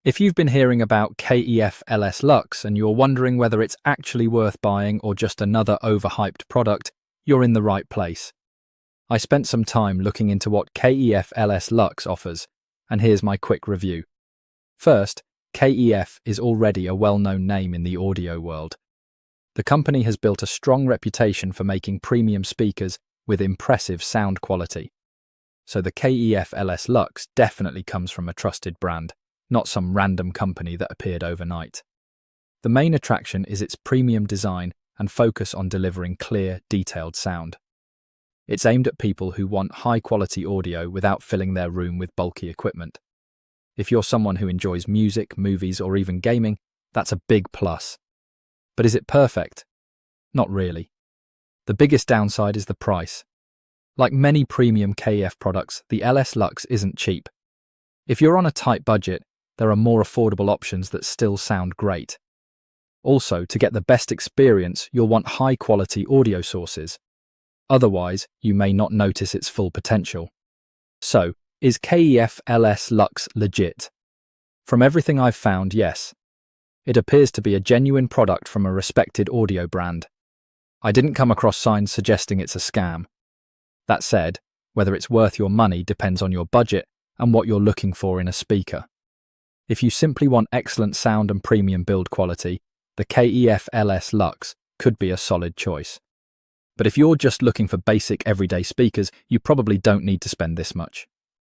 If you've been hearing about KEF LS Luxe and you're wondering whether it's actually worth buying or just another overhyped product, you're in the right place. I spent some time looking into what KEF LS Luxe offers, and here's my quick review. First, KEF is already a well-known name in the audio world. The company has built a strong reputation for making premium speakers with impressive sound quality. So the KEF LS Luxe definitely comes from a trusted brand, not some random company that appeared overnight. The main attraction is its premium design and focus on delivering clear, detailed sound. It's aimed at people who want high-quality audio without filling their room with bulky equipment. If you're someone who enjoys music, movies, or even gaming, that's a big plus. But is it perfect? Not really. The biggest downside is the price. Like many premium KEF products, the LS Luxe isn't cheap. If you're on a tight budget, there are more affordable options that still sound great. Also, to get the best experience, you'll want high-quality audio sources. Otherwise, you may not notice its full potential. So, is KEF LS Luxe legit? From everything I've found, yes. It appears to be a genuine product from a respected audio brand. I didn't come across signs suggesting it's a scam. That said, whether it's worth your money depends on your budget and what you're looking for in a speaker. If you simply want excellent sound and premium build quality, the KEF LS Luxe could be a solid choice. But if you're just looking for basic everyday speakers, you probably don't need to spend this much.